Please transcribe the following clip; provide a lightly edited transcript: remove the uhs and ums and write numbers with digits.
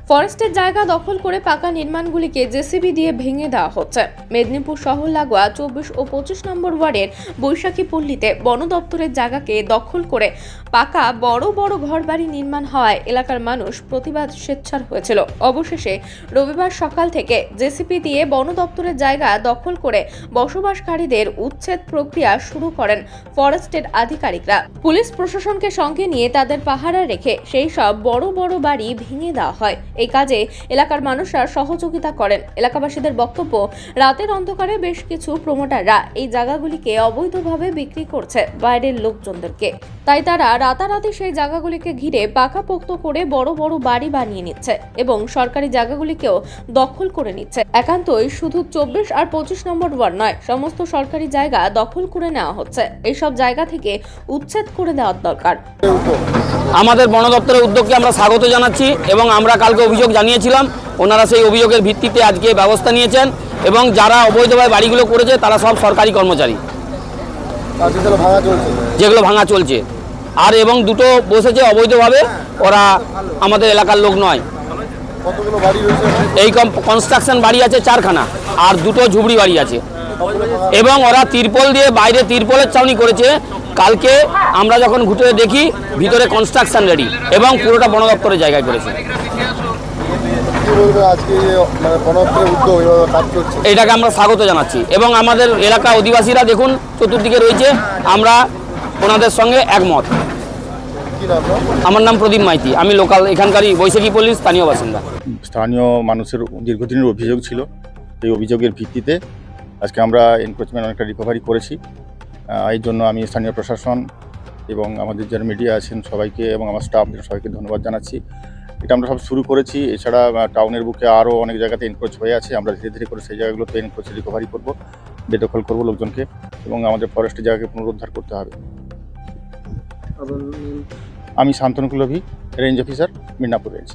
ফরেস্টের জায়গা দখল করে পাকা নির্মাণগুলিকে জেসিবি দিয়ে ভেঙে দেওয়া হচ্ছে। মেদিনীপুর শহর লাগোয়া 24 ও 25 নম্বর ওয়ার্ডের বৈশাখী পল্লীতে বন দপ্তরের জায়গাকে দখল করে পাকা বড় বড় ঘরবাড়ি নির্মাণ হওয়ায় এলাকার মানুষ প্রতিবাদ সোচ্চার হয়েছিল। অবশেষে রবিবার সকাল থেকে জেসিবি দিয়ে বন দপ্তরের জায়গা দখল করে বসবাসকারীদের উচ্ছেদ প্রক্রিয়া শুরু করেন ফরেস্টের আধিকারিকরা। পুলিশ প্রশাসনকে সঙ্গে নিয়ে তাদের পাহারা রেখে সেই সব বড় বড় বাড়ি ভেঙে দেওয়া হয়। এই কাজে এলাকার মানুষরা সহযোগিতা করেন। এলাকাবাসীদের বক্তব্য, রাতের অন্ধকারে বেশ কিছু প্রমোটাররা এই জায়গাগুলিকে অবৈধভাবে বিক্রি করছে বাইরের লোকজনদেরকে, তাই তারা রাতারাতি সেই জায়গাগুলিকে ঘিরে পাকাপোক্ত করে বড় বড় বাড়ি বানিয়ে নিচ্ছে এবং সরকারি জায়গাগুলিকেও দখল করে নিচ্ছে। একান্তই শুধু 24 আর 25 নম্বর ওয়ার্ড নয়, সমস্ত সরকারি জায়গা দখল করে নেওয়া হচ্ছে। এইসব জায়গা থেকে উচ্ছেদ করে দেওয়ার দরকার। আমাদের বন দপ্তরের উদ্যোগকে আমরা স্বাগত জানাচ্ছি এবং আমরা কালকে অভিযোগ জানিয়েছিলাম। ওনারা সেই অভিযোগের ভিত্তিতে আজকে ব্যবস্থা নিয়েছেন এবং যারা অবৈধভাবে বাড়িগুলো করেছে তারা সব সরকারি কর্মচারী, যেগুলো ভাঙা চলছে। আর এবং দুটো বসেছে অবৈধভাবে, ওরা আমাদের এলাকার লোক নয়। এই কনস্ট্রাকশন বাড়ি আছে 4খানা আর দুটো ঝুবড়ি বাড়ি আছে এবং ওরা তিরপল দিয়ে বাইরে তিরপলের ছাউনি করেছে। কালকে আমরা যখন ঘুরে দেখি ভিতরে কনস্ট্রাকশন রেডি এবং পুরোটা বন দপ্তরের জায়গায় করেছে। এটাকে আমরা স্বাগত জানাচ্ছি এবং আমাদের এলাকা অধিবাসীরা দেখুন চতুর্দিকে রয়েছে, আমরা ওনাদের সঙ্গে একমত। আমার নাম প্রদীপ মাইতি, আমি লোকাল এখানকারই বৈশাখী পল্লীর স্থানীয় বাসিন্দা। স্থানীয় মানুষের দীর্ঘদিনের অভিযোগ ছিল, এই অভিযোগের ভিত্তিতে আজকে আমরা এনক্রোচমেন্ট অনেকটা রিকভারি করেছি। এই জন্য আমি স্থানীয় প্রশাসন এবং আমাদের যারা মিডিয়া আছেন সবাইকে এবং আমার স্টাফদের সবাইকে ধন্যবাদ জানাচ্ছি। এটা আমরা সব শুরু করেছি, এছাড়া টাউনের বুকে আরও অনেক জায়গাতে এনক্রোচ হয়ে আছে। আমরা ধীরে ধীরে করে সেই জায়গাগুলোতে এনক্রোচ রিকভারি করব, বেদখল করব লোকজনকে এবং আমাদের ফরেস্টের জায়গাকে পুনরুদ্ধার করতে হবে। আমি Shantanu Kulvi, range officer, Midnapore range.